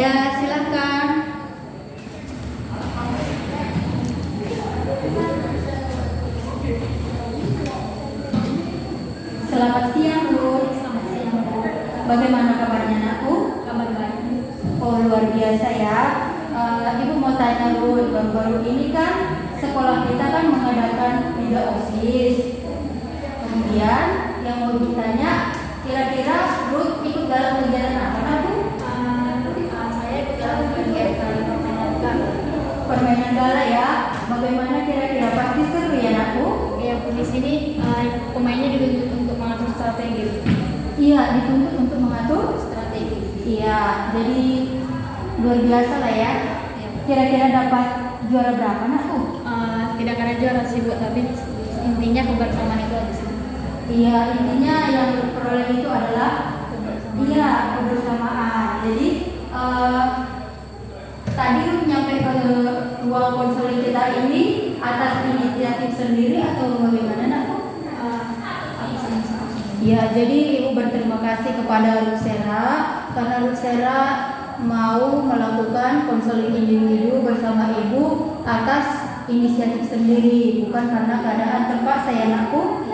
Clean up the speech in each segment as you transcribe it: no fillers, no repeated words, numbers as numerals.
Ya, silakan. Selamat siang, Bu. Selamat siang, Bu. Bagaimana kabarnya, anakku? Kabar baik. Oh, luar biasa ya. Ibu mau tanya, Bu, baru-baru ini kan sekolah kita kan mengadakan liga OSIS. Kemudian yang mau ditanya, kira-kira Ruth ikut dalam kegiatan apa, nak, Bu? Saya ikut dalam kegiatan permainan gala. Permainan gala ya. Bagaimana kira-kira, pasti seru ya, anakku? Ya, di sini pemainnya dituntut untuk mengatur strategi. Iya, dituntut untuk mengatur. Strategi. Iya, jadi luar biasa lah ya. Ya. Kira-kira dapat juara berapa, nak, Bu? Tidak ada juara sih, Bu, tapi intinya kebersamaan itu aja sih. Iya, intinya yang diperoleh itu adalah kebersamaan. Jadi tadi lu nyampe ke ruang konseling kita ini atas inisiatif sendiri atau bagaimana, nak? Aku sama-sama. Ya, jadi Ibu berterima kasih kepada Luxera karena Luxera mau melakukan konseling individu bersama Ibu atas inisiatif sendiri, bukan karena keadaan terpaksa ya, anakku.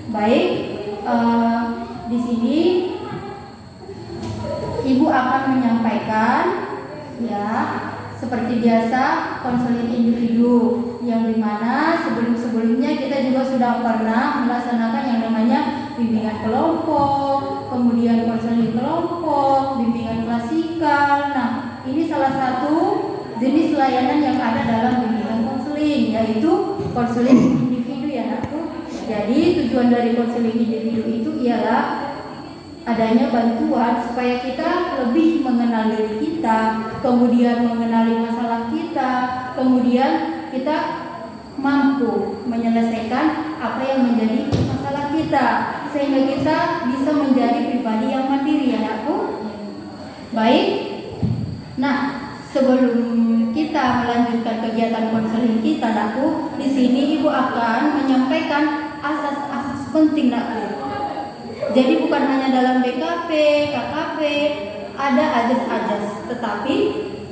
Baik, di sini Ibu akan menyampaikan ya seperti biasa konseling individu yang dimana sebelum-sebelumnya kita juga sudah pernah melaksanakan yang namanya bimbingan kelompok, kemudian konseling kelompok, bimbingan klasikal. Nah, ini salah satu jenis layanan yang ada dalam bimbingan konseling, yaitu konseling individu ya, anakku. Jadi tujuan dari konseling individu itu ialah adanya bantuan supaya kita lebih mengenal diri kita, kemudian mengenali masalah kita, kemudian kita mampu menyelesaikan apa yang menjadi masalah kita, sehingga kita bisa menjadi pribadi yang mandiri ya, anakku. Baik. Nah, sebelum kita melanjutkan kegiatan konseling kita, anakku, di sini Ibu akan menyampaikan asas-asas penting, anakku. Jadi bukan hanya dalam BKP, KKP, ada ajas-ajas, tetapi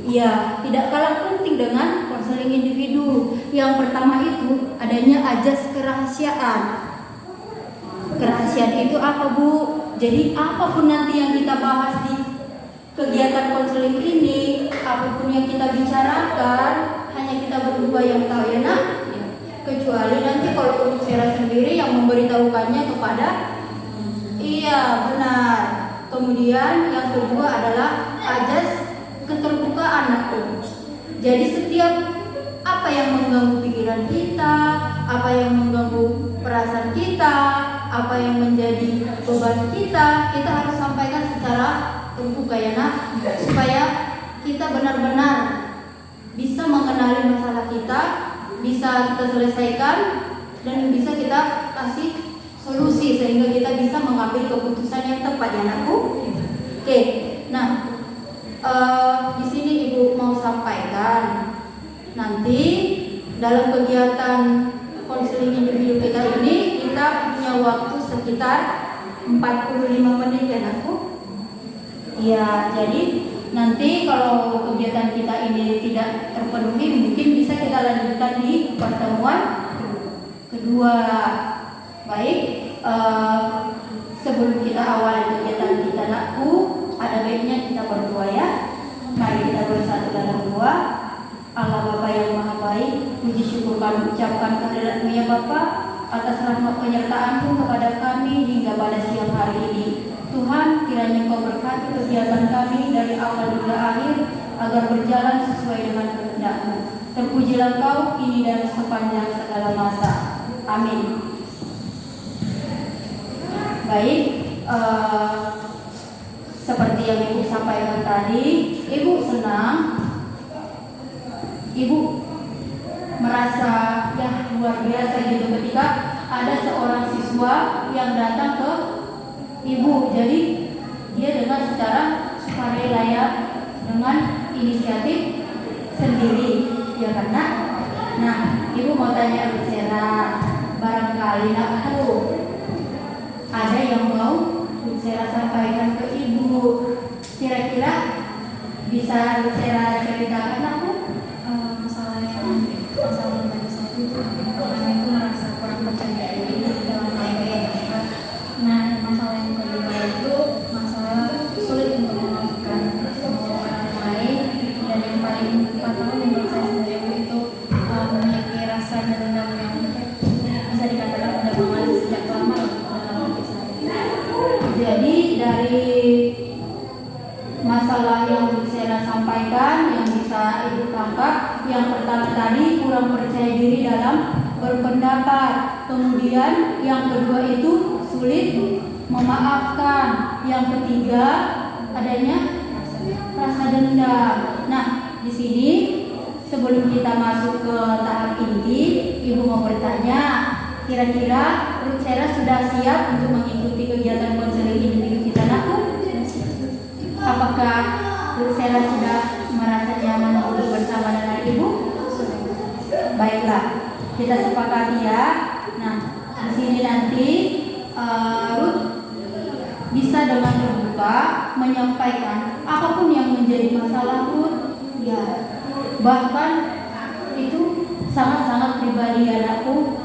ya tidak kalah penting dengan konseling individu. Yang pertama itu adanya ajas kerahasiaan. Kerahasiaan itu apa, Bu? Jadi apapun nanti yang kita bahas di kegiatan konseling ini, apapun yang kita bicarakan, hanya kita berdua yang tahu ya, nak. Kecuali nanti kalau untuk Sarah sendiri yang memberitahukannya kepada. Iya, benar. Kemudian yang kedua adalah ajas keterbukaan, anakku. Jadi setiap apa yang mengganggu pikiran kita, apa yang mengganggu perasaan kita, apa yang menjadi beban kita harus sampaikan secara terbuka ya, nak, supaya kita benar-benar bisa mengenali masalah kita, bisa kita selesaikan, dan bisa kita kasih solusi sehingga kita bisa mengambil keputusan yang tepat ya, anakku. Oke, nah di sini Ibu mau sampaikan nanti dalam kegiatan konseling individu kita ini kita punya waktu sekitar 45 menit ya, anakku. Ya, jadi nanti kalau kegiatan kita ini tidak terpenuhi mungkin bisa kita lanjutkan di pertemuan kedua. Baik, sebelum kita awali kegiatan kita, anakku, ada baiknya kita berdoa ya. Mari kita bersatu dalam doa. Allah Bapa yang Maha Baik, puji syukur kami ucapkan kehadirat-Mu ya Bapa atas rahmat penyertaan-Mu kepada kami hingga pada siang hari ini. Tuhan, kiranya Kau berkati kegiatan kami dari awal hingga akhir agar berjalan sesuai dengan kehendak-Mu. Terpujilah Kau kini dan sepanjang segala masa. Amin. Baik, seperti yang Ibu sampaikan tadi, Ibu senang, Ibu merasa ya luar biasa gitu ketika ada seorang siswa yang datang ke Ibu. Jadi dia dengan secara sukarela ya, dengan inisiatif sendiri ya, karena nah Ibu mau tanya Luxera, barangkali aku ada yang mau Luxera sampaikan ke Ibu. Kira-kira Bisa saya ceritakan aku? Masalah bagi saya itu orang itu merasa kurang percaya diri dalam hal beribadah. Nah, masalah yang kedua itu masalah sulit untuk memaafkan orang lain, dan yang paling fatal menurut saya sendiri itu memiliki rasa dendam yang bisa dikatakan sudah mengalir sejak lama dalam hati saya. Jadi dari masalah yang saya sampaikan yang bisa ibu tangkap, yang pertama tadi kurang percaya diri dalam berpendapat, kemudian yang kedua itu sulit memaafkan, yang ketiga adanya rasa dendam. Nah, di sini sebelum kita masuk ke tahap inti, ibu mau bertanya, kira-kira Ruth Sera sudah siap untuk mengikuti kegiatan konseling individu kita aku? Apakah Ruth Sera sudah merasa nyaman untuk bersama dengan ibu? Baiklah, kita sepakati ya. Nah, di sini nanti Ruth bisa dengan terbuka menyampaikan apapun yang menjadi masalah Ruth. Ya, bahkan itu sangat-sangat pribadi anakku,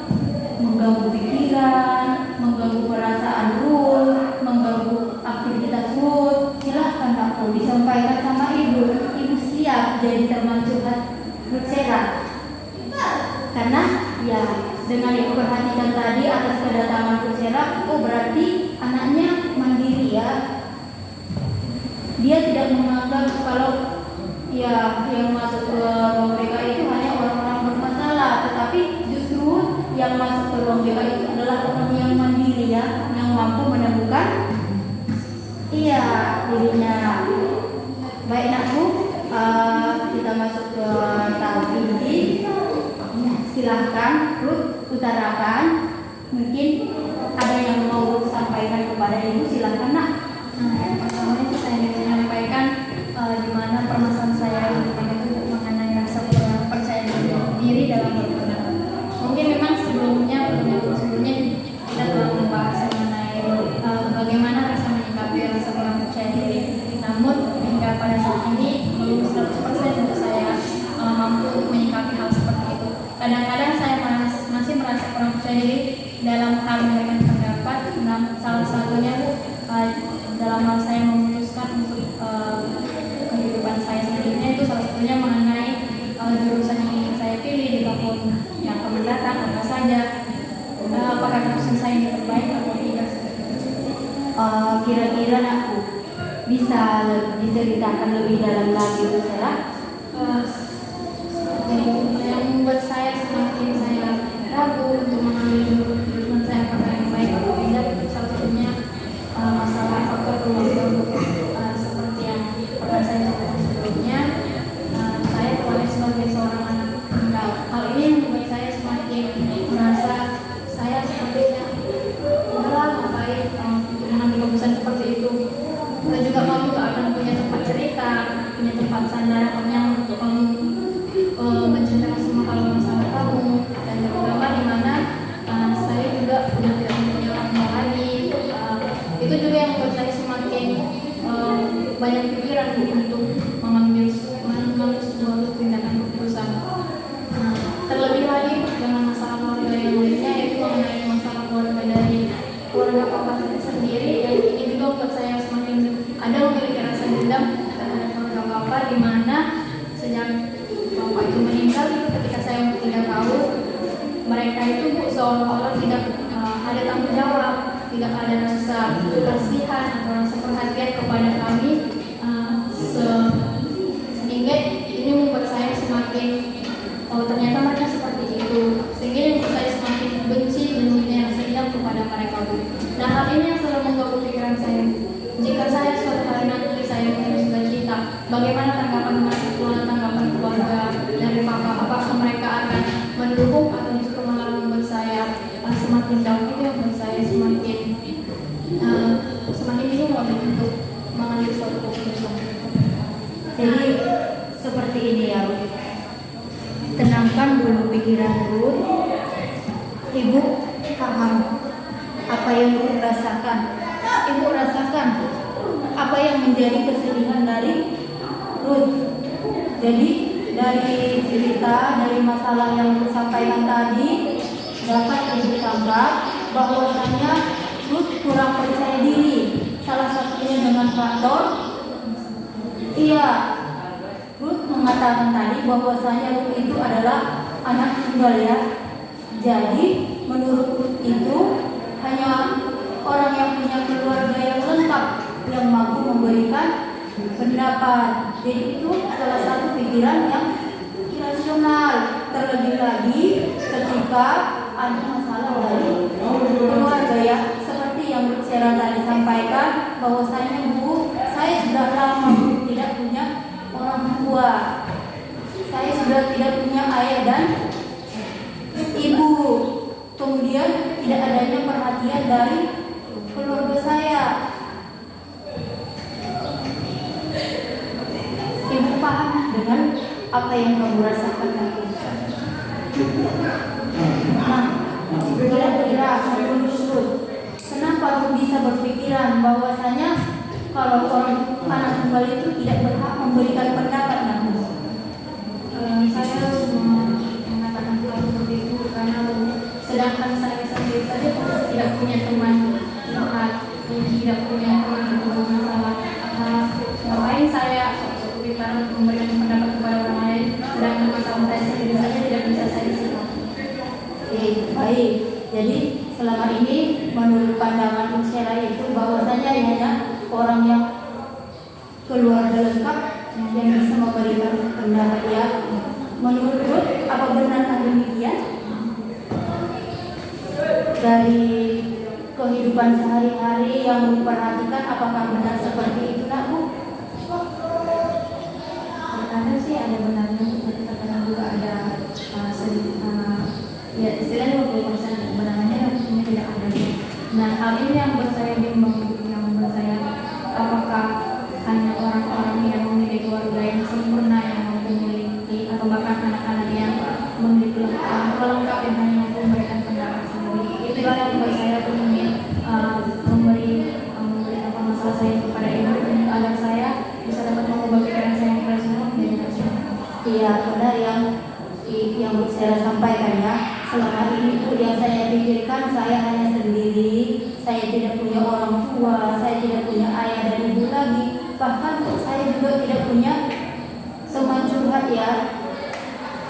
mengganggu pikiran, mengganggu perasaan Ruth, mengganggu aktivitas Ruth. Silahkan aku disampaikan sama ibu. Ibu siap jadi teman curhat Ruth Sera. Karena ya dengan ibu perhatikan tadi atas kedatangan Ruth Sera, oh berarti anaknya mandiri ya. Dia tidak menganggap kalau ya yang masuk ke ruang BK itu hanya orang-orang bermasalah, tetapi justru yang masuk ke ruang BK itu adalah orang yang mandiri ya, yang mampu menemukan dirinya. Baik nakku, kita masuk ke tahap inti. Silahkan Ruth utarakan, mungkin ada yang mau Ruth sampaikan kepada ibu, silahkan nak. Nah, yang pertama itu saya ingin menyampaikan di mana permasalahan saya itu mengenai rasa kurang percaya diri dalam berpendapat. Mungkin memang sebelumnya kita telah membahas mengenai bagaimana rasa menyikapi rasa kurang percaya diri. Namun hingga pada saat ini belum 100% untuk saya mampu untuk menyikapi hal seperti itu. Kadang-kadang saya masih merasa kurang percaya diri dalam hal memberikan pendapat. Nah, salah satunya dalam hal saya memutuskan untuk kehidupan saya selanjutnya, itu salah satunya mengenai jurusan yang ingin saya pilih di tahun yang akan mendatang, apa saja, apakah jurusan saya ini terbaik atau tidak. Kira-kira nakku bisa diceritakan lebih dalam lagi Ruth Sera? Yang membuat saya semakin saya ragu untuk mengambil jurusan saya apakah yang baik atau tidak, itu salah satunya masalah faktor keluarga. Seperti yang pernah saya sebutkan sebelumnya, saya terlahir sebagai seorang anak tunggal. Hal ini membuat saya semakin merasa saya sepertinya udahlah ngapain untuk mengambil keputusan seperti itu. Kita juga kamu gak akan punya tempat cerita, punya tempat sandaran yang untuk kamu menceritakan semua hal masalah kamu, dan terutama di mana saya juga sudah tidak mempunyai orang tua lagi. Itu juga yang membuat saya semakin banyak pikiran untuk mengambil sebuah tindakan keputusan. Terlebih lagi dengan masalah keluarga yang lainnya, yaitu mengenai masalah keluarga dari keluarga papa saya sendiri, yang ini juga membuat saya semakin ada memiliki rasa dendam terhadap keluarga papa, di mana sejak bapak itu meninggal, itu ketika saya umur 3 tahun, mereka itu seolah-olah tidak ada tanggung jawab, tidak ada rasa kasihan atau rasa perhatian kepada kami, sehingga ini membuat saya semakin ternyata mereka seperti itu, sehingga ini membuat saya semakin benci dan mempunyai rasa dendam kepada mereka. Nah, hal ini yang selalu mengganggu pikiran saya. Jika saya suatu hari nanti saya punya cita-cita, bagaimana tanggapan keluarga dari papa? Apakah mereka akan mendukung atau justru malah membuat saya semakin down? Itu yang membuat saya semakin bingung untuk mengambil suatu keputusan. Jadi seperti ini ya Ruth. Tenangkan dulu pikiran Ruth. Ibu paham apa yang Ruth rasakan. Ibu rasakan apa yang menjadi kesedihan dari Ruth. Jadi dari cerita, dari masalah yang disampaikan tadi dapat Ibu tangkap bahwasanya Ruth kurang percaya diri. Salah satunya dengan faktor Ruth mengatakan tadi bahwasanya Ruth itu adalah anak tunggal ya. Jadi menurut Ruth itu hanya orang yang punya keluarga yang lengkap yang mampu memberikan pendapat. Jadi itu salah satu pikiran yang irasional. Terlebih lagi ketika ada masalah dari keluarga ya, seperti yang Bu Sera tadi sampaikan bahwasanya Bu, saya sudah lama tidak punya orang tua, saya sudah tidak punya ayah dan ibu, kemudian tidak adanya perhatian dari keluarga saya. Ibu paham dengan apa yang kamu rasakan tadi? Nah, kira-kira menurut Ruth, kenapa Ruth bisa berpikiran bahwasanya kalau orang anak tunggal itu tidak berhak memberikan pendapat? Saya mengatakan seperti itu karena sedangkan saya sendiri saja tidak punya teman curhat, tidak punya teman untuk bermasalah. Ngapain saya bicara memberikan pendapat kepada orang lain, sedangkan masalah saya sendiri saja tidak bisa saya selesaikan. Baik. Jadi selama ini menurut pandangan Bu Sera itu bahwasanya hanya orang yang keluarga lengkap yang bisa memberikan pendapat ya. Menurut Ruth, apa benar demikian? Dari kehidupan sehari-hari yang memperhatikan, apakah benar seperti itu, nak Bu? Kadang sih ada benarnya, kadang juga ada ya istilahnya 20% kebenarannya dan mungkin tidak ada. Nah, hal ini yang membuat saya bimbang, yang membuat saya apakah hanya orang-orang yang memiliki keluarga yang sempurna yang memiliki, atau bahkan anak-anak yang memiliki pelengkap yang hanya mampu memberikan pendapat sendiri. Itulah yang membuat saya ingin memberi masalah saya kepada ibu agar saya bisa dapat mengubah pikiran saya yang rasional menjadi rasional. Iya, benar yang Bu Sera sampaikan ya. Selama ini Bu, yang saya pikirkan saya hanya sendiri, saya tidak punya orang tua, saya tidak punya ayah dan ibu lagi, bahkan saya juga tidak punya teman curhat ya.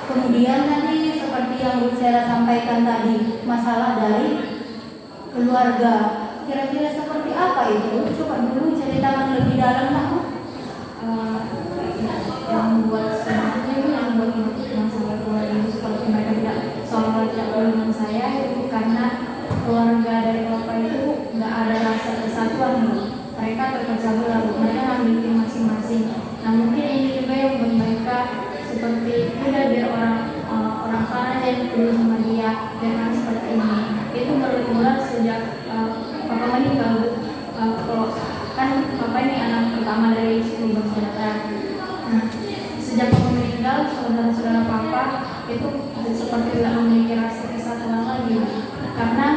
Kemudian tadi seperti yang Bu Sera sampaikan tadi, masalah dari keluarga. Kira-kira seperti apa itu? Coba dulu ceritakan lebih dalam, nak. Yang membuat sebenarnya ini yang membuat masalah keluarga itu seperti mereka tidak seolah tidak dengan saya itu karena keluarga dari bapak itu nggak ada rasa kesatuan. Mereka terpecah belah, mereka memiliki masing-masing. Nah mungkin ini juga yang membuat mereka seperti udah biar orang sana yang dulu sama dia dengan seperti ini. Itu bermula sejak papa meninggal. Kalau kan papa ini anak pertama dari 10 bersaudara. Nah, sejak papa meninggal, saudara-saudara papa itu seperti tidak memiliki rasa kesatuan lagi, karena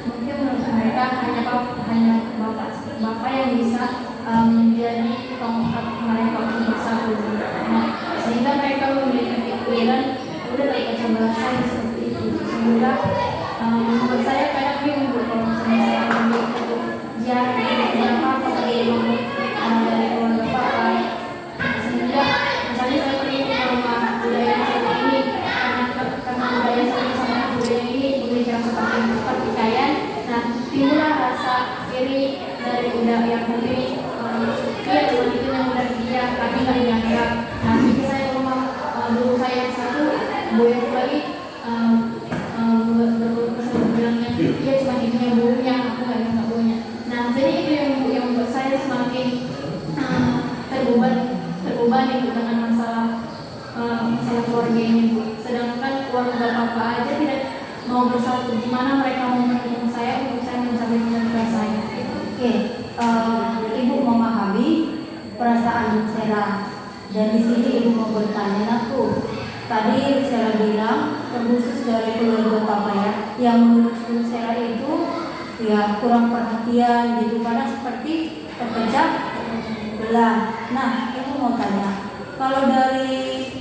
mungkin menurut mereka hanya bapak yang bisa menjadi tongkat mereka untuk bersatu. Nah, sehingga mereka memiliki pikiran udah dari kecemasan saya seperti itu, sehingga menurut saya kayak bingung kalau misalnya saya ambil itu jarak apa dari keluarga papa, sehingga misalnya saya pergi ke rumah budaya seperti ini karena budaya sama budaya ini memiliki rasa pertikaian. Nah, timbullah rasa iri dari budak yang mungkin dia cuma itu yang udah dia tapi nggak dianggap. Nah, jadi saya ke rumah guru saya yang satu, boy lagi bilangnya dia cuma ibunya gurunya, aku nggak gurunya. Nah, jadi itu yang membuat saya semakin terbebani dengan masalah keluarga ini, Bu. Sedangkan keluarga papa aja tidak mau bersatu. Gimana mereka mau mendukung saya untuk saya mencapai cita-cita saya? Oke, Ibu memahami perasaan Bu Sera. Dan di sini Ibu mau bertanya, aku tadi Sera bilang terkhusus dari keluarga papa ya, yang menurut Bu Sera itu ya kurang perhatian gitu, karena seperti terpecah belah. Nah, Ibu mau tanya, kalau dari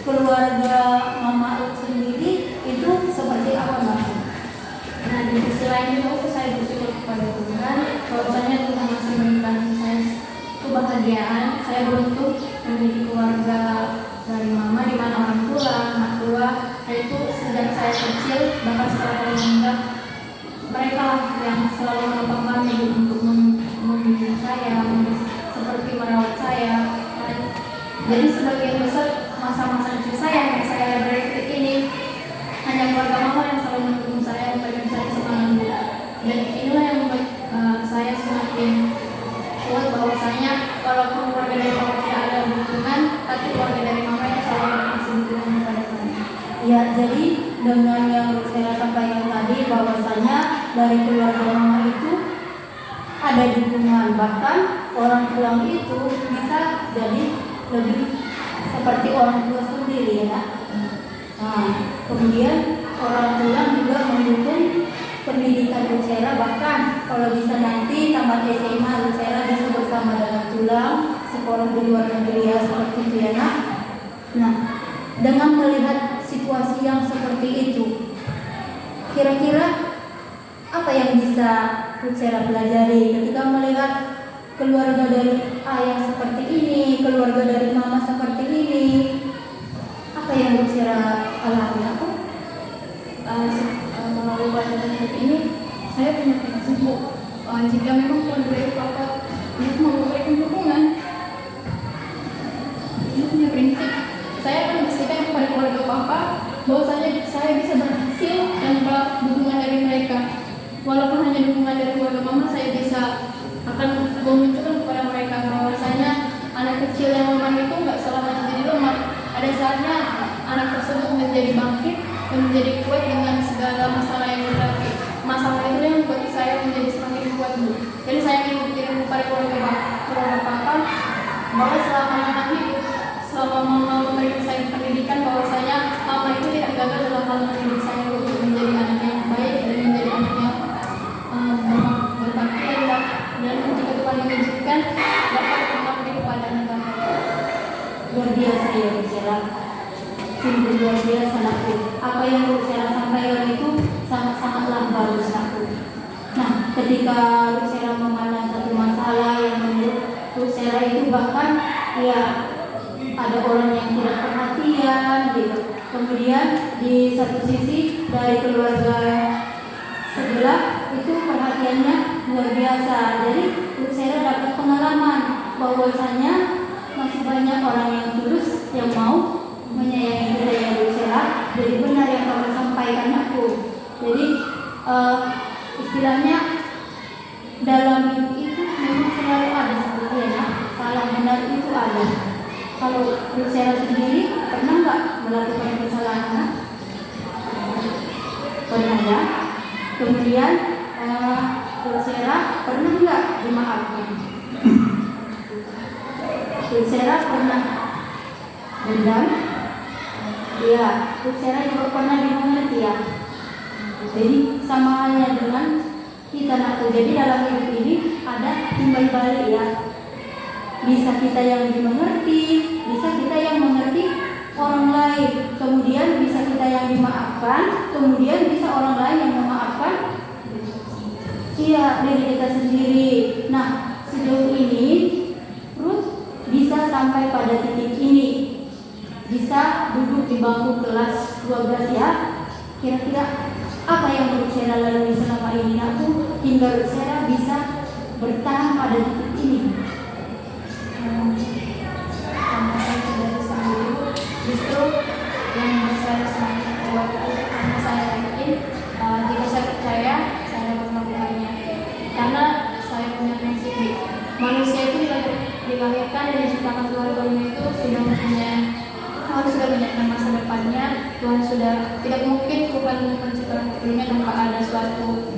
keluarga Mama Ut sendiri itu seperti apa Mbak? Nah, di sisi lain itu saya bersyukur kepada Tuhan bahwasanya Tuhan masih memberikan saya kebahagiaan. Saya beruntung memiliki keluarga dari Mama, di mana orang tua, anak tua, yaitu sejak saya kecil bahkan setelah saya meninggal, mereka yang selalu menolong kami untuk membimbing saya, seperti merawat saya. Jadi sebagian besar masa-masa kecil saya yang saya dari titik ini hanya keluarga Mama yang selalu mendukung saya, memberikan saya semangat. Dan inilah yang membuat saya semakin kuat bahwasanya walaupun keluarga dari Papa tidak ada dukungan, tapi keluarga dari Mama yang selalu memberikan dukungan kepada kami. Ya, jadi dengan yang saya sampaikan tadi bahwasanya dari keluarga Mama itu ada dukungan, bahkan orang tua itu bisa jadi lebih seperti orang tua sendiri ya. Nah, kemudian orang tua juga mendukung pendidikan Lucera, bahkan kalau bisa nanti tamat SMA Lucera bisa bersama dengan tulang sekolah di luar negeri ya, seperti itu ya nak. Nah, dengan melihat situasi yang seperti itu, kira-kira apa yang bisa Lucera pelajari ketika melihat keluarga dari ayah seperti ini, keluarga dari mama seperti ini? Apa yang Lucera alami? Apa? Melalui pelajaran hidup ini, saya punya prinsip jika memang keluarga dari Papa itu memberikan dukungan, ini punya prinsip. Saya akan memastikan kepada keluarga Papa bahwa saya bisa berhasil tanpa dukungan dari mereka. Walaupun hanya dukungan dari keluarga Mama, saya bisa akan menunjukkan kepada mereka bahwasanya anak kecil yang lemah itu nggak selamanya jadi lemah. Ada saatnya anak tersebut menjadi bangkit dan menjadi kuat dengan segala masalah yang dihadapi. Masalah itu yang membuat saya menjadi semakin kuat. Jadi saya ingin membuktikan kepada keluarga Papa bahwa selama Mama hidup, selama Mama memberikan saya pendidikan, bahwasanya Mama itu tidak gagal dalam hal mendidik saya untuk menjadi anak yang baik dan menjadi anak yang berbakti dan jika Tuhan mengizinkan dapat mengabdi kepada anak-anak. Luar biasa ya Lucera, sungguh luar biasa aku. Apa yang Lucera sampaikan itu sangat-sangatlah bagus aku. Nah, ketika Lucera memandang satu masalah yang menurut Lucera itu bahkan ya ada orang yang tidak perhatian gitu. Kemudian di satu sisi dari keluarga sebelah itu perhatiannya luar biasa. Jadi Lucera dapat pengalaman bahwasanya masih banyak orang yang tulus yang mau menyayangi kita ya Lucera. Jadi benar yang kamu sampaikan aku. Jadi istilahnya dalam hidup itu memang selalu ada seperti ya, salah benar itu ada. Kalau Lucera sendiri pernah nggak melakukan kesalahan? Pernah ya. Kemudian Lucera pernah nggak dimaafkan? Lucera pernah dendam? Iya, Lucera juga pernah dimengerti ya. Jadi sama halnya dengan kita nak. Jadi dalam hidup ini ada timbal balik ya. Bisa kita yang dimengerti, bisa kita yang mengerti orang lain. Kemudian bisa kita yang dimaafkan, kemudian bisa orang lain yang memaafkan iya diri kita sendiri. Nah, sejauh ini Ruth bisa sampai pada titik ini, bisa duduk di bangku kelas 12 ya. Kira-kira apa yang Lucera lalui selama ini aku hingga Lucera bisa bertahan pada titik ini? Karena saya sudah sendiri, justru yang membuat saya semakin kuat itu karena saya yakin jika saya percaya saya dapat melakukannya. Karena saya punya prinsip manusia itu dilahirkan dan diciptakan Tuhan itu sudah menyiapkan masa depannya. Tuhan sudah tidak mungkin Tuhan menciptakan dunia tanpa ada suatu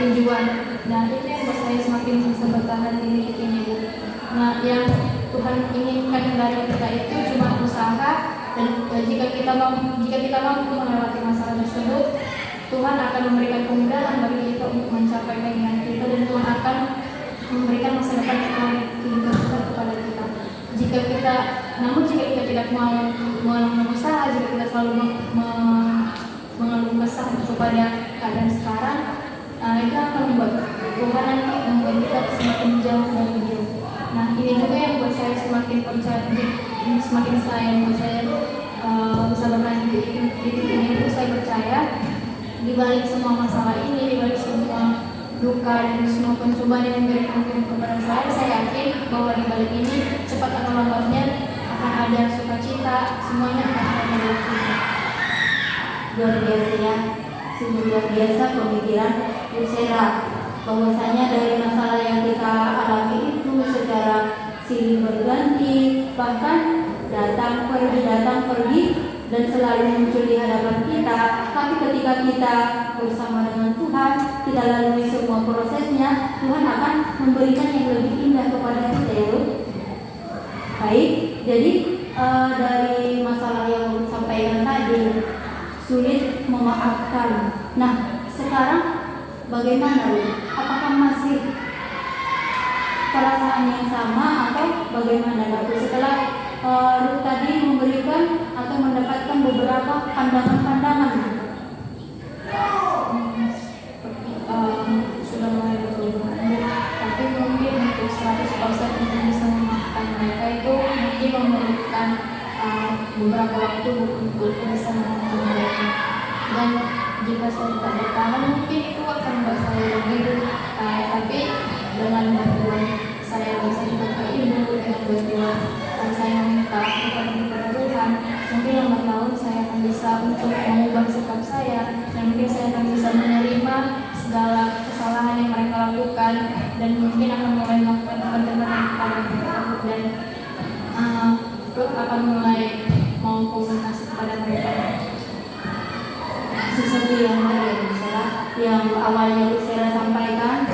tujuan, dan itu yang membuat saya semakin bisa bertahan di titik ini. Nah, yang Tuhan inginkan dari kita itu cuma usaha, dan jika kita mampu melewati masalah tersebut, Tuhan akan memberikan kemudahan bagi kita untuk mencapai keinginan kita, dan Tuhan akan memberikan masa depan kehidupan kita kepada kita. Jika kita namun jika kita tidak mau berusaha, jika kita selalu mengeluh kesah kepada keadaan sekarang, itu akan membuat Tuhan nanti membuat kita semakin jauh dari Dia. Nah, ini juga yang membuat saya semakin percaya, semakin saya bisa bermain di titik ini. Itu saya percaya di balik semua masalah ini, di balik semua duka dan semua pencobaan yang diberikan kepada saya yakin bahwa di balik ini cepat atau lambatnya akan ada sukacita, semuanya akan ada waktunya. Luar biasa ya, sungguh luar biasa pemikiran Lucera, bahwasanya dari masalah yang kita alami itu secara silih berganti, bahkan datang pergi dan selalu muncul di hadapan kita. Tapi ketika kita bersama dengan Tuhan, kita lalui semua prosesnya, Tuhan akan memberikan yang lebih indah kepada kita ya. Baik, jadi dari masalah yang disampaikan tadi, sulit memaafkan. Nah, sekarang bagaimana Lu? Apakah masih perasaan yang sama atau bagaimana Lu? Setelah Ruth tadi memberikan atau mendapatkan beberapa pandangan-pandangan, sudah mulai berubah, tapi mungkin untuk 100% untuk bisa memaafkan mereka itu mungkin memerlukan beberapa waktu untuk bisa memaafkan mereka. Dan jika saya tidak bertahan, mungkin itu akan membuat saya lebih tapi dengan bantuan saya juga ke ibu, dengan bantuan saya minta kepada Tuhan, mungkin lambat laun saya akan bisa untuk mengubah sikap saya, dan mungkin saya akan bisa menerima segala kesalahan yang mereka lakukan, dan mungkin akan mulai melakukan pendekatan kepada mereka, dan akan mulai mau komunikasi kepada mereka. sesuatu yang baik yang awalnya Lucera sampaikan,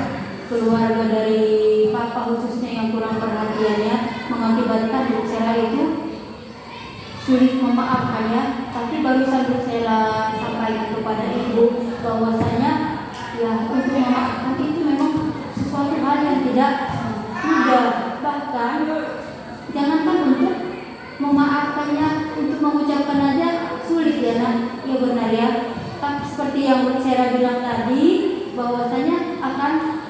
keluarga dari papa khususnya yang kurang perhatiannya mengakibatkan Lucera itu sulit memaafkan ya. Tapi barusan Lucera sampaikan kepada ibu bahwasanya ya untuk memaafkan itu memang sesuatu hal yang tidak mudah, bahkan jangankan untuk memaafkannya, untuk mengucapkan aja sulit ya nak, ya benar ya. Tapi seperti yang Lucera bilang tadi, bahwasanya akan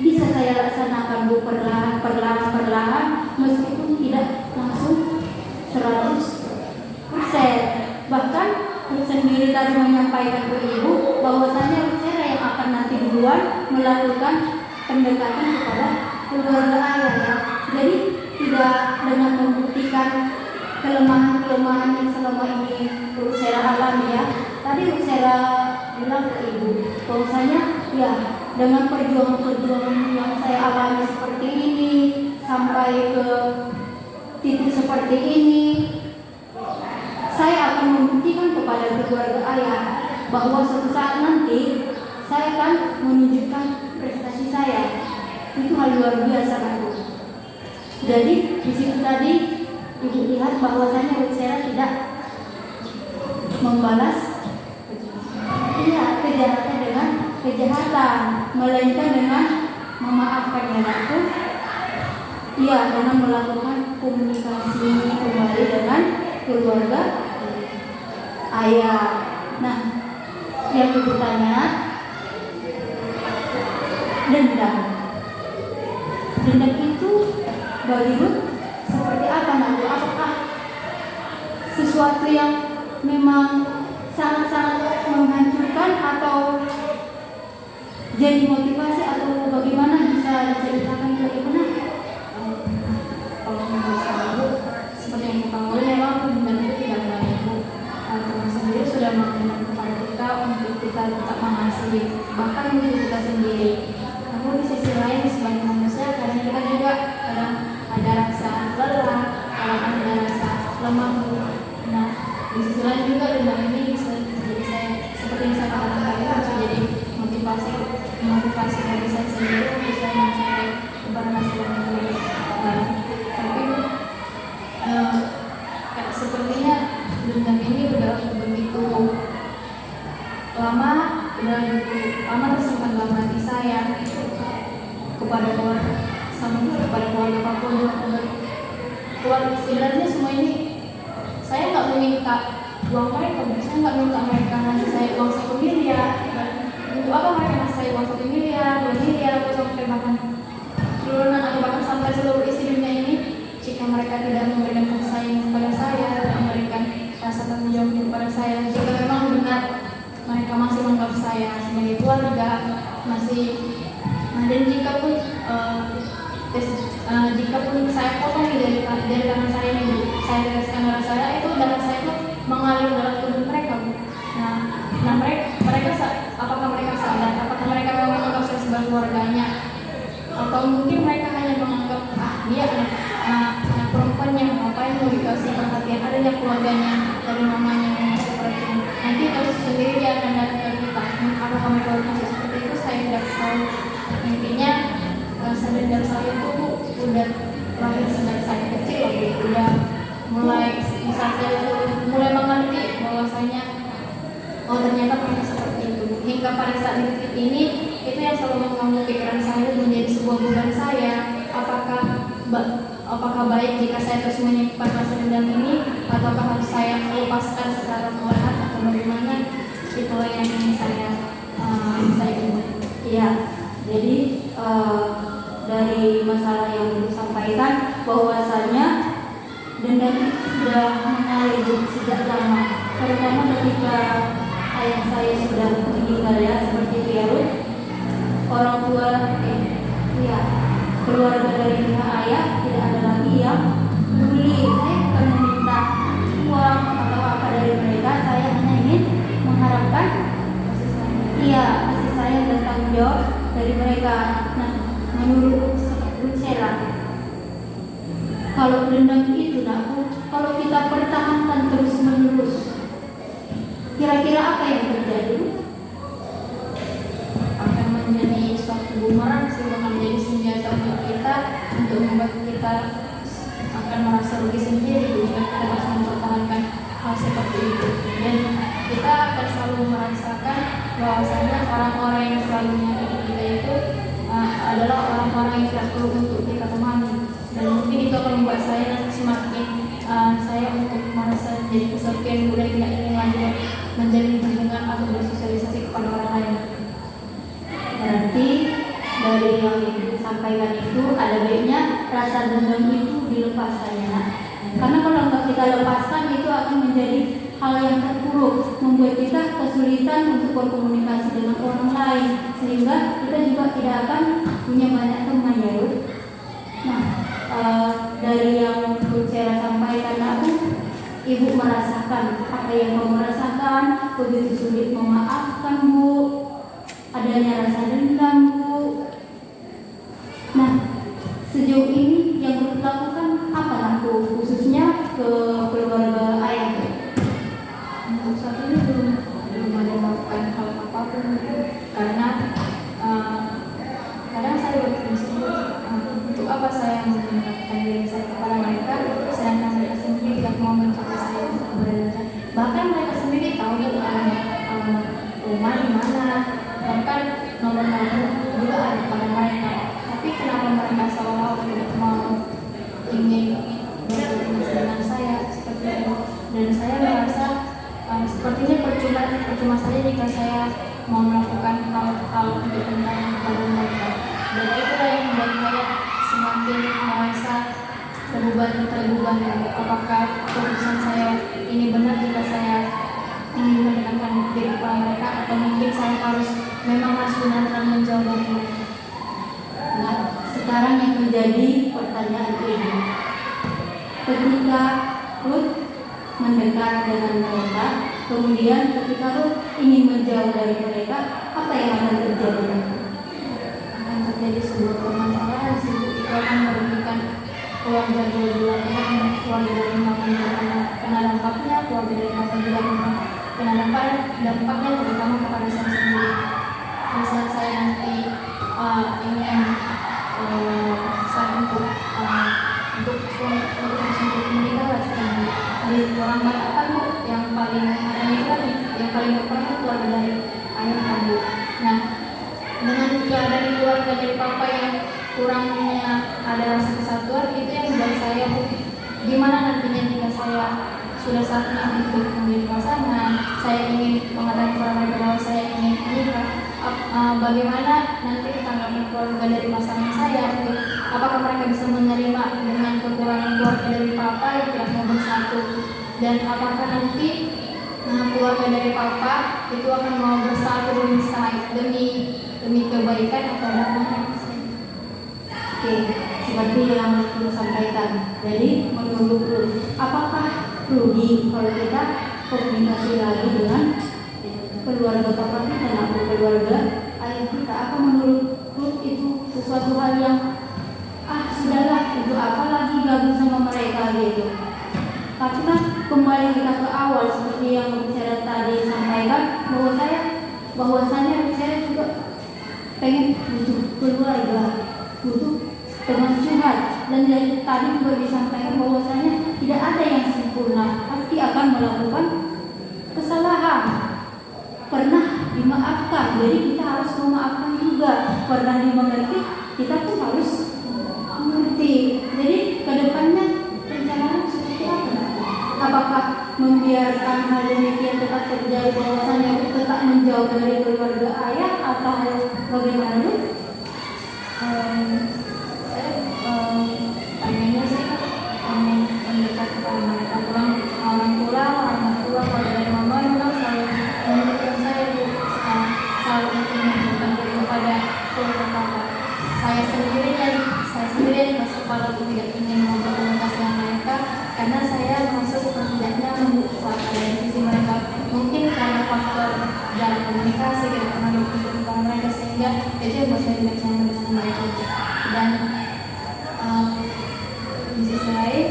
bisa saya laksanakan Bu perlahan meskipun tidak langsung 100%. Bahkan Ruth sendiri tadi menyampaikan ke ibu bahwasanya Lucera yang akan nanti duluan melakukan pendekatan kepada keluarga ayah ya. Jadi tidak dengan membuktikan kelemahan-kelemahan yang selama ini Lucera alami ya. Tadi Lucera bilang ke ibu bahwasanya ya dengan perjuangan-perjuangan yang saya alami seperti ini sampai ke titik seperti ini, saya akan membuktikan kepada keluarga ayah bahwa suatu saat nanti saya akan menunjukkan prestasi saya. Itu hal luar biasa kan Bu. Jadi di situ tadi ibu lihat bahwasanya Lucera tidak membalas kejahatan dengan kejahatan, melainkan dengan memaafkannya itu dengan melakukan komunikasi kembali dengan keluarga ayah. Nah, yang ibu tanya, dendam itu bagi Ruth seperti apa nanti? Apakah sesuatu yang memang sangat-sangat menghancurkan atau jadi motivasi atau bagaimana, bisa diceritakan ke ibu nak? Kalau menurut saya seperti yang kita tahu memang dendam itu tidak baik Bu. Tuhan sendiri sudah mengajarkan kepada kita untuk kita tetap mengasihi bahkan diri kita sendiri. Namun di sisi lain sebagai manusia kadang kita juga ada rasa lelah, kadang ada rasa lemah. Nah, di sisi lain juga dendam ini bisa jadi saya seperti yang saya katakan tadi bisa jadi motivasi bagi saya sendiri untuk saya mencapai keberhasilan yang lebih baik. Tapi sepertinya dendam ini udah begitu lama tersimpan dalam hati saya kepada keluarga Papua. sebenarnya semua ini saya nggak meminta uang mereka, saya nggak minta mereka ngasih saya uang 1 miliar. Untuk apa mereka ngasih saya uang 1 miliar, 2 miliar, atau sampai bahkan turunan atau bahkan sampai seluruh isi dunia ini, jika mereka tidak memberikan kasih sayang kepada saya, tidak memberikan rasa tanggung jawab kepada saya, jika memang benar mereka masih menganggap saya sebagai keluarga, masih dan jika pun saya potong dari tangan saya ini, saya tereskan darah saya, itu darah saya itu mengalir dalam tubuh mereka. Nah mereka apakah mereka sadar, apakah mereka memang menganggap saya sebagai keluarganya, atau mungkin mereka hanya menganggap dia anak perempuan yang ngapain mau dikasih perhatian, adanya keluarganya dari mamanya yang masih perhatian, nanti terus sendiri dia akan datang ke kita. Apakah mereka masih seperti itu, saya tidak tahu. Intinya rasa dendam saya itu udah lahir sejak saya kecil, udah mulai bisa saya mulai mengerti bahwasanya ternyata mereka seperti itu. Hingga pada saat detik ini itu yang selalu mengganggu pikiran saya, menjadi sebuah beban saya. Apakah baik jika saya terus menyimpan rasa dendam ini, ataukah harus saya melepaskan secara perlahan, atau bagaimana? Itulah yang ingin saya buat. Iya, jadi dari masalah yang disampaikan bahwasanya dendam itu sudah mengalir sejak lama, terutama ketika ayah saya sudah meninggal ya, seperti itu ya Ruth. Orang tua keluarga dari pihak ayah tidak ada lagi yang peduli. Saya bukan meminta uang atau apa dari mereka, saya hanya ingin mengharapkan kasih sayang dan tanggung jawab dari mereka. Nah, menurut Rucela, kalau dendam itu kalau kita pertahankan terus menerus, kira-kira apa yang terjadi? Akan menjadi suatu bumerang, sehingga menjadi senjata untuk kita, untuk membuat kita akan merasa rugi sendiri jika kita masih mempertahankan hal seperti itu. Dan kita akan selalu merasakan bahwasanya orang-orang yang selalu menyakiti kita itu adalah orang-orang yang tidak perlu untuk kita temani. Dan mungkin itu akan membuat saya semakin saya untuk merasa jadi kesepian, dan tidak ingin lagi menjalin hubungan atau bersosialisasi kepada orang lain. Berarti dari yang disampaikan itu ada baiknya rasa dendam itu dilepaskan ya. Karena kalau nggak kita lepaskan, itu akan menjadi hal yang terpuruk, membuat kita kesulitan untuk berkomunikasi dengan orang lain, sehingga kita juga tidak akan punya banyak teman ya Ruth. Nah, dari yang saya sampaikan Ibu merasakan apa yang kamu rasakan, begitu sulit memaafkan Bu, adanya rasa dendam Bu. Nah, sejauh ini yang Ruth lakukan apa Bu, khususnya ke keluarga ayah? Saat ini belum ada melakukan hal apapun, karena kadang saya berpikir untuk apa saya menggunakan diri saya kepada mereka, sedangkan mereka sendiri tidak mau mencapai saya untuk berada. Bahkan mereka sendiri tahu rumah di mana, bahkan nomor telepon juga ada pada mereka. Tapi kenapa mereka seolah-olah tidak mau ingin berkomunikasi dengan saya seperti itu? Dan saya merasa sepertinya percuma saja jika saya mau melakukan hal-hal untuk tentang kepada mereka. Dan itulah yang membuat saya semakin merasa terbeban. Apakah keputusan saya ini benar jika saya ingin mendekatkan diri kepada mereka, atau mungkin saya memang harus benar-benar menjauh dari mereka? Nah, sekarang yang menjadi pertanyaan ini, ketika Ruth mendekat dengan mereka, kemudian ketika Ruth ingin menjauh dari mereka, apa yang akan terjadi? Akan terjadi sebuah permasalahan. Itu akan merugikan keluarga dua-dua pihak, keluarga dari mama kena dampaknya, keluarga dari papa juga kena dampaknya, terutama kepada saya sendiri. Di saat saya nanti ingin untuk menikah sekarang di orang Batak Bu, yang paling berperan keluarga dari ayah kamu. Nah, dengan keadaan keluarga dari papa yang kurangnya ada rasa kesatuan, itu yang membuat saya sudah saatnya untuk menjadi pasangan, saya ingin mengatakan kepada mereka bahwa saya ingin menikah, bagaimana nanti tanggapan keluarga dari pasangan saya, apakah mereka bisa menerima dengan kekurangan keluarga dari papa yang tidak mau bersatu, dan apakah nanti keluarga dari papa itu akan mau bersatu demi kebaikan atau bagaimana? Oke, seperti yang Ruth sampaikan. Jadi menurut Ruth, apakah rugi kalau kita komunikasi lagi dengan keluarga papa kita, atau keluarga ayah kita? Apa menurut Ruth itu sesuatu hal yang sudahlah, untuk apa lagi gabung sama mereka gitu? Karena kembali kita ke awal seperti yang saya tadi sampaikan, bahwasanya saya juga pengen butuh keluarga, butuh teman curhat, dan dari tadi juga disampaikan bahwasanya tidak ada yang sempurna, pasti akan melakukan kesalahan. Pernah dimaafkan, jadi kita harus memaafkan juga. Pernah dimengerti, kita pun harus mengerti. Jadi kedepannya rencana seperti apa? Apakah membiarkan hal demikian tetap terjadi, bahwasanya tetap menjauh dari keluarga ayah, atau bagaimana dulu? Pengennya sih pengen mendekat kepada mereka, orang tua kalau dari mama memang selalu mendukung saya, selalu menunjukkan diri kepada keluarga papa. Saya sendiri masih kepala tidak ingin berkomunikasi dengan mereka, karena saya merasa seperti tidak nyaman saat ada di sisi mereka, mungkin karena faktor jarak komunikasi, tidak pernah berkumpul dengan mereka, sehingga itu yang membuat saya tidak nyaman dengan mereka. Dan di sisi lain,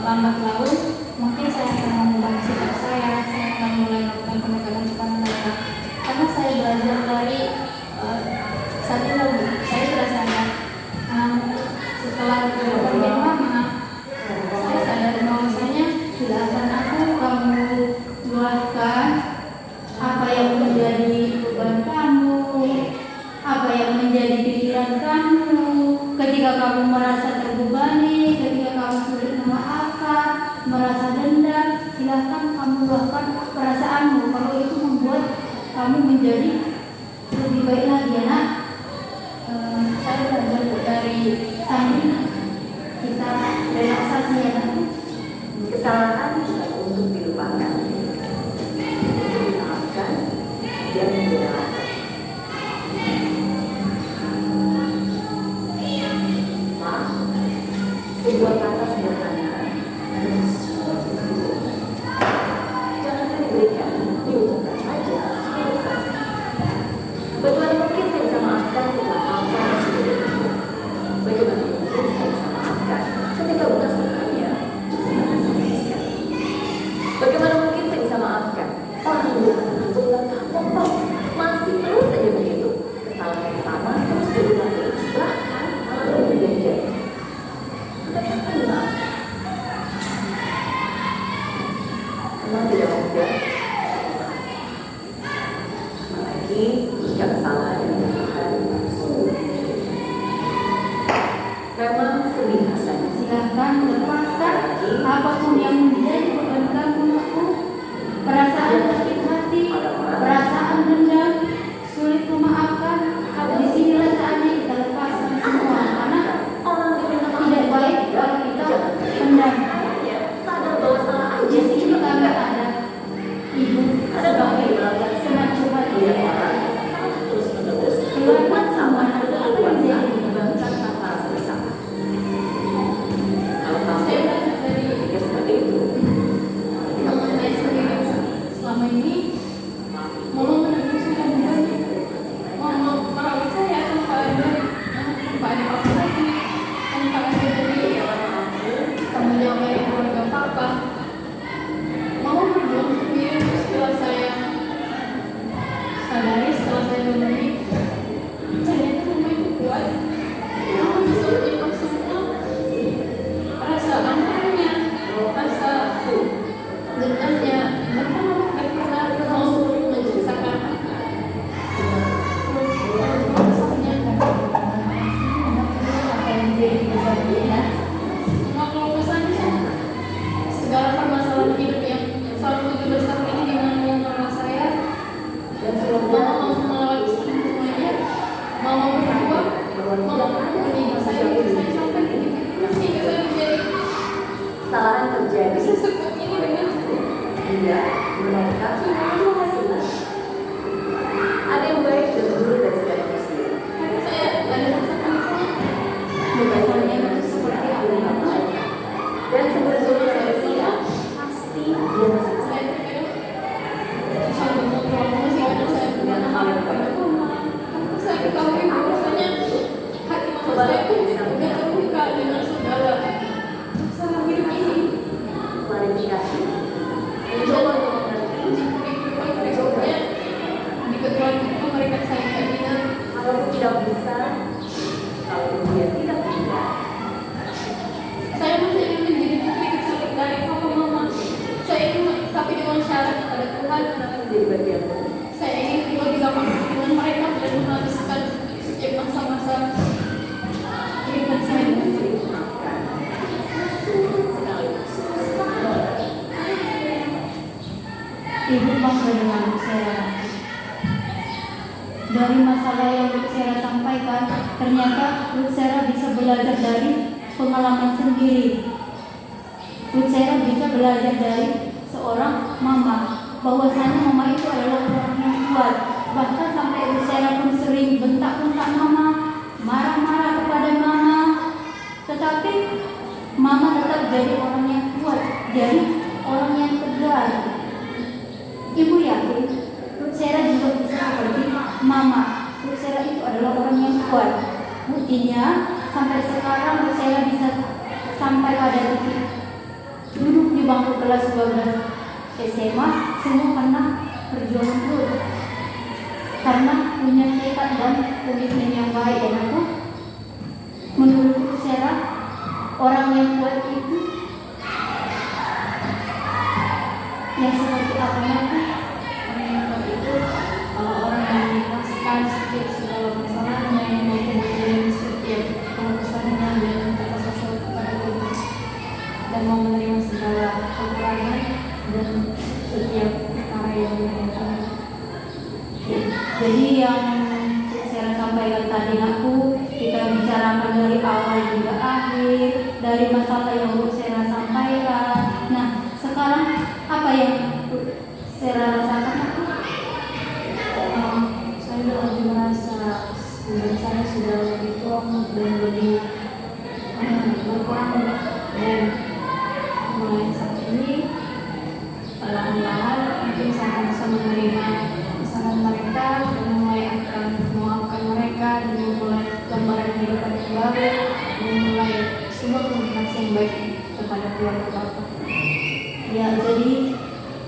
lambat laun mungkin saya akan mengubah sikap saya akan mulai melakukan pendekatan kepada mereka, karena saya belajar dari saat ini saya sudah sadar, setelah kepergian mama, saya sadar bahwasanya Silakan kamu luahkan apa yang menjadi beban kamu, apa yang menjadi pikiran kamu. Ketika kamu merasa terbebani, ketika kamu sulit memaafkan, merasa dendam, silakan kamu luahkan perasaanmu. Kalau itu membuat kamu menjadi lebih baik lagi, ya nak. saya belajar dari Sambil kita relaksasi, ya nak. Kesalahan juga untuk dilupakan, dimaafkan, dan didoakan. Maaf, sebuah kata sederhana, jangan diberikan, diucapkan saja. Betul mungkin saya sama mama berdua, mama mendidik saya sampai begitu sehingga saya menjadi kesalahan terjadi. bisa seperti ini dengan Tidak, mereka ada yang baik dan buruk dari setiap manusia. karena saya ada rasa penyesalan. Biasanya itu seperti apa? Dan sumber-sumber manusia pasti dia masih Saya terkadang susah untuk mengontrol sehingga saya bermarah kepada mama. Karena saya ketahui bahwasanya hati mama saya pun sudah terbuka dengan segala masalah hidup ini. klarifikasi. Mencoba untuk mengerti Di kehidupan berikutnya, di ketuaan memberikan saya keinginan kalaupun tidak bisa, kalaupun dia tidak bisa. saya masih ingin menjadi putri kecil dari papa mama. Saya ingin tapi dengan syarat kepada Tuhan. Menjadi bagian Saya ingin tinggal di lapang dengan mereka dan menghabiskan setiap masa-masa kehidupan saya dengan mereka. Ibu bangga dengan Bu Sera. Dari masalah yang Bu Sera sampaikan, ternyata Bu Sera bisa belajar dari pengalaman sendiri. Bu Sera bisa belajar dari seorang mama, bahwasanya mama itu adalah orang yang kuat. Bahkan sampai Bu Sera pun sering bentak-bentak mama, marah-marah kepada mama. Tetapi mama tetap jadi orang yang kuat, jadi orang yang tegar. Ibu yakin Ruth Sera juga bisa seperti mama. Ruth Sera itu adalah orang yang kuat. Buktinya sampai sekarang Ruth Sera bisa sampai pada titik duduk di bangku kelas 12 SMA semua karena perjuangan Ruth. Karena punya tekad dan komitmen yang baik. Dan aku menurut Ruth Sera, orang yang kuat itu yang seperti apa nanti? Orang yang kuat itu orang yang mengikhlaskan setiap segala masalahnya, yang mampu menjalani setiap keputusannya dan kata sosial kepada Tuhan, dan mau menerima segala kekurangan dan setiap perkara yang dilakukan. Jadi yang saya sampaikan tadi aku, kita bicarakan dari awal hingga akhir, dari masalah yang Bu Sera sampaikan. Nah, sekarang apa yang Sera rasakan? Saya sudah lebih merasa dan saya sudah lebih plong dan lebih berkurang, dan mulai saat ini perlahan-lahan mungkin saya akan bisa menerima pesanan mereka dan mulai akan memaafkan mereka dan memulai gambaran kehidupan yang baru dan memulai sebuah komunikasi yang baik kepada keluarga Bapak. Ya, jadi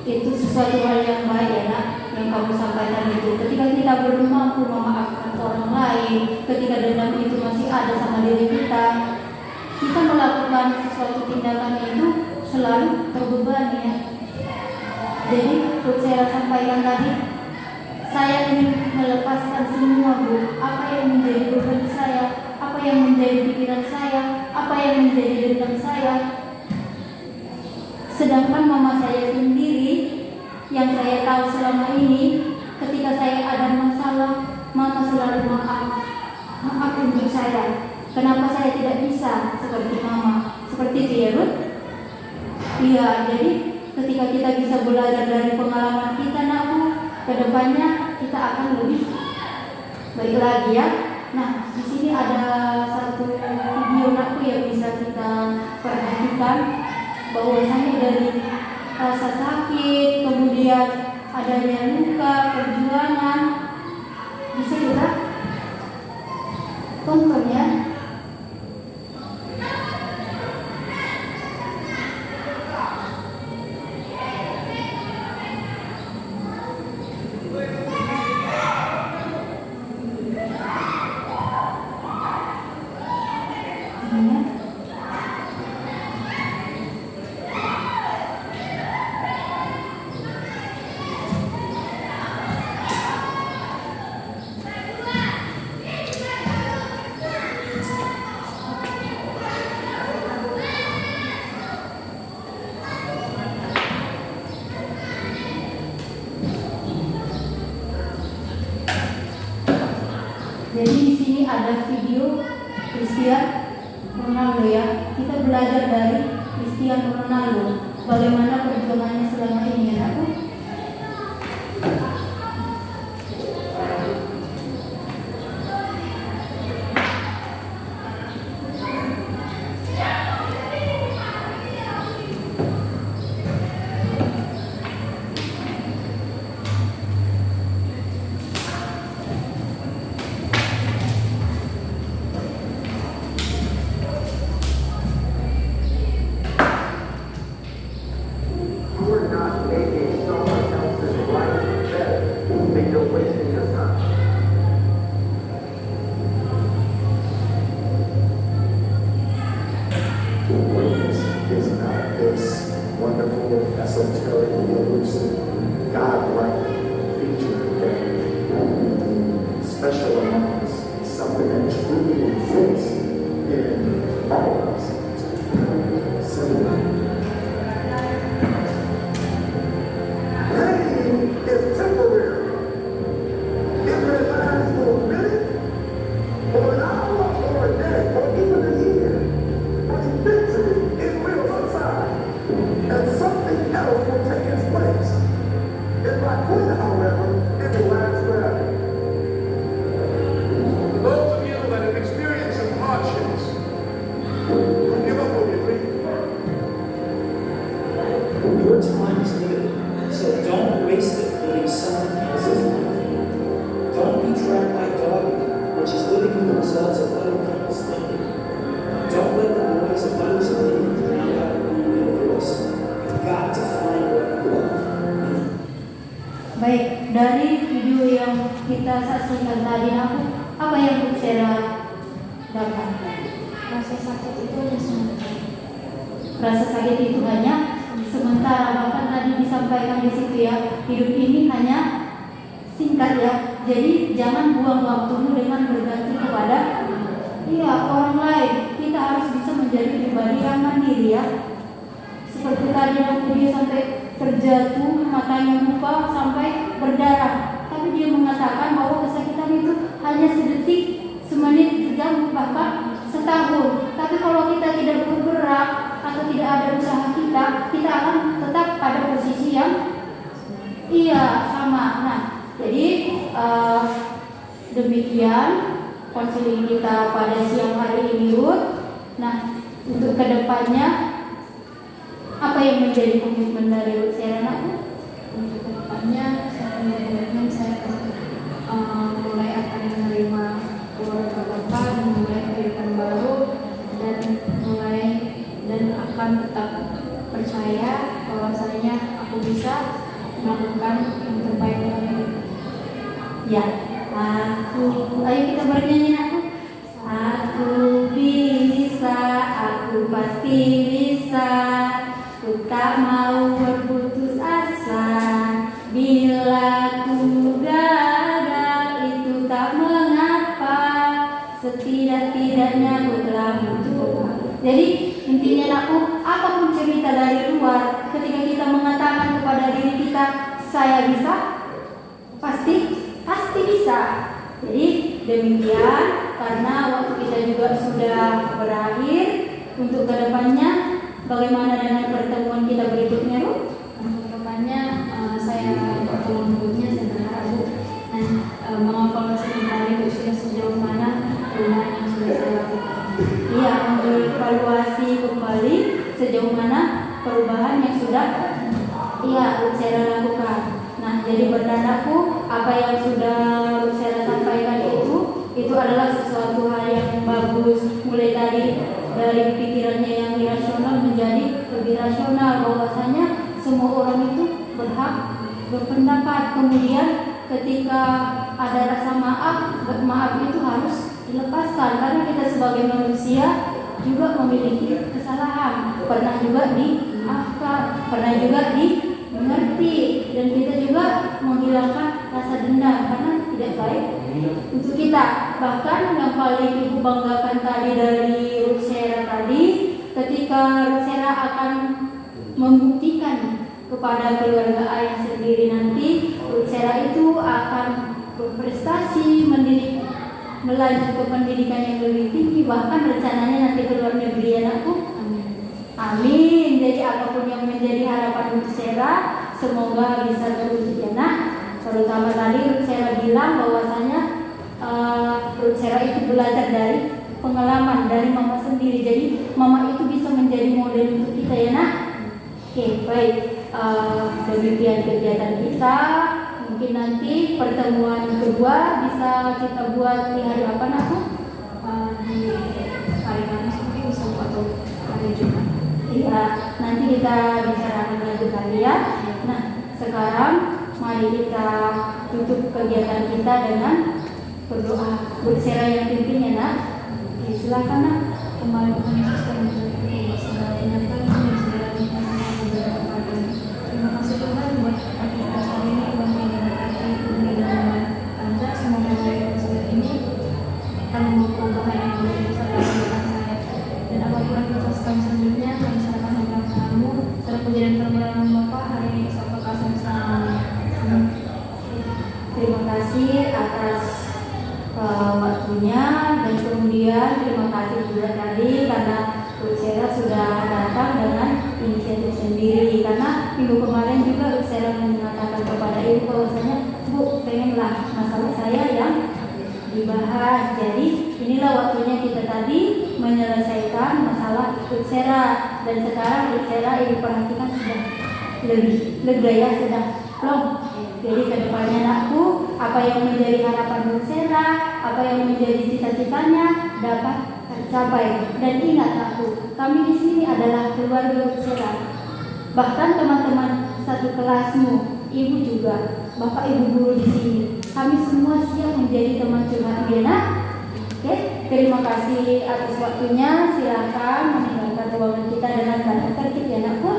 itu sesuatu hal yang baik ya nak, yang kamu sampaikan itu. Ketika kita belum mampu memaafkan orang lain, ketika dendam itu masih ada sama diri kita melakukan sesuatu tindakan itu selalu terbebani ya. Jadi saya sampaikan tadi, saya ingin melepaskan semua Bu, apa yang menjadi beban saya, apa yang menjadi pikiran saya, apa yang menjadi dendam saya. Sedangkan mama saya sendiri yang saya tahu selama ini, ketika saya ada masalah, mama selalu maaf untuk saya. Kenapa saya tidak bisa seperti mama? Seperti itu ya Ruth? Iya, jadi ketika kita bisa belajar dari pengalaman kita nak, kedepannya kita akan lebih baik lagi ya. Nah, di sini ada satu video nak yang bisa kita perhatikan, bahwasanya dari rasa sakit, kemudian adanya luka, perjuangan, bisa kita tonton ya. sini ada video Cristiano Ronaldo ya. Kita belajar dari Cristiano Ronaldo, bagaimana perjuangannya selama ini ya aku. You're not making someone else's life better, then you're wasting your time. Greatness is not this wonderful, esoteric, elusive, God-like feature that special among us. It's something that truly exists in all of us. Similar. Pain is temporary. It may last for a minute, or an hour, or a day, or even a year. But eventually, it will subside, and something else will take its place. If I quit, however, it will last forever. Those of you that have experienced some hardships, don't give up on your dream. Your time is limited, so don't waste it living someone else's life. Don't be trapped by dogma, which is living with the results of other people's thinking. Don't let the noise of others' opinions drown out your own voice. You've got to find what you love. Baik, dari video yang kita saksikan tadi apa yang Bu Sera dapat? Rasa sakit itu hanya sementara. Rasa sakit itu hanya sementara, bahkan tadi disampaikan di situ ya, hidup ini hanya singkat ya. Jadi jangan buang waktumu dengan bergantung kepada orang lain. Kita harus bisa menjadi pribadi yang mandiri ya. Seperti tadi waktu dia sampai terjatuh, matanya luka sampai berdarah. Tapi dia mengatakan bahwa kesakitan itu hanya sedetik, semenit, sejam, bahkan setahun. Tapi kalau kita tidak bergerak atau tidak ada usaha kita akan tetap pada posisi yang sama. Nah, jadi demikian konseling kita pada siang hari ini, Ruth. Nah, untuk kedepannya apa yang menjadi komitmen dari Ruth Serana? Untuk kedepannya saya punya komitmen, saya mulai akan menerima keluarga Bapak dan mulai kehidupan baru dan akan tetap percaya bahwasanya aku bisa melakukan yang terbaik dalam hidup. Ya, ayo kita bernyanyi aku bisa, aku pasti bisa, ku tak mau berputus asa. Bila ku gagal itu tak mengapa, setidak-tidaknya ku telah mencoba. Jadi intinya apapun cerita dari luar, ketika kita mengatakan kepada diri kita saya bisa, pasti bisa. Jadi demikian, karena waktu kita juga sudah berakhir. Untuk kedepannya bagaimana dengan pertemuan kita berikutnya, Bu? Untuk kedepannya saya pertemuan berikutnya saya berharap Bu mengevaluasi kembali Bu sudah sejauh mana perubahan yang sudah saya lakukan. Iya, mengevaluasi kembali sejauh mana perubahan yang sudah saya lakukan. Nah, jadi berdanaku apa yang sudah saya sampaikan itu adalah sesuatu hal yang bagus. Mulai dari pikirannya yang irasional menjadi lebih rasional, bahwasanya semua orang itu berhak berpendapat. Kemudian ketika ada rasa maaf itu harus dilepaskan, karena kita sebagai manusia juga memiliki kesalahan, pernah juga dimaafkan, pernah juga dimengerti, dan kita juga menghilangkan rasa dendam karena tidak baik untuk kita. Bahkan yang paling ibu banggakan tadi dari Rutsera tadi, ketika Rutsera akan membuktikan kepada keluarga ayah sendiri nanti, Rutsera itu akan berprestasi mendidik melanjut ke pendidikan yang lebih tinggi, bahkan rencananya nanti ke luar negeri anakku. Amin. Amin. Jadi apapun yang menjadi harapan Ruth Sera, semoga bisa terwujud ya nak. Terutama tadi Ruth Sera bilang bahwasanya Ruth Sera itu belajar dari pengalaman dari mama sendiri. Jadi mama itu bisa menjadi model untuk kita ya nak. Oke, baik. Demikian kegiatan kita. Mungkin nanti pertemuan kedua bisa kita buat di hari apa nak? Di hari Kamis mungkin bisa atau hari Jumat. Iya, nanti kita bicarakan lagi kali ya. Nah, sekarang mari kita tutup kegiatan kita dengan berdoa. Bersera yang pimpinnya nak. Oke, silakan nak. Kembali ke Yesus dan segala penyakit dan segala nikmat. Terima kasih Tuhan buat aktivitas hari ini buat mendengarkan Anda. Semoga episode ini akan membawa perubahan yang luar biasa dalam kehidupan saya. Dan apapun aktivitas kami selanjutnya, kami serahkan kepada kamu. Terpuji dan termuliakan Bapa hari ini sampai kasih bersama. Amin. Terima kasih atas waktunya, dan kemudian terima kasih juga tadi karena Rutsera sudah datang dengan inisiatif sendiri, karena minggu kemarin juga Rutsera mengatakan kepada ibu bahwasanya Bu, pengenlah masalah saya yang dibahas. Jadi inilah waktunya kita tadi menyelesaikan masalah Rutsera, dan sekarang Rutsera ibu perhatikan sudah lebih lega ya, sudah plong. Jadi kedepannya anakku, apa yang menjadi harapan Rutsera, apa yang menjadi cita-citanya dapat tercapai. Dan ingat aku, kami di sini adalah keluarga Rutsera. Bahkan teman-teman satu kelasmu, ibu juga, bapak ibu guru di sini, kami semua siap menjadi teman curhat Gena. Oke, terima kasih atas waktunya. Silakan meninggalkan ruangan kita dengan tanda tertib ya anakku.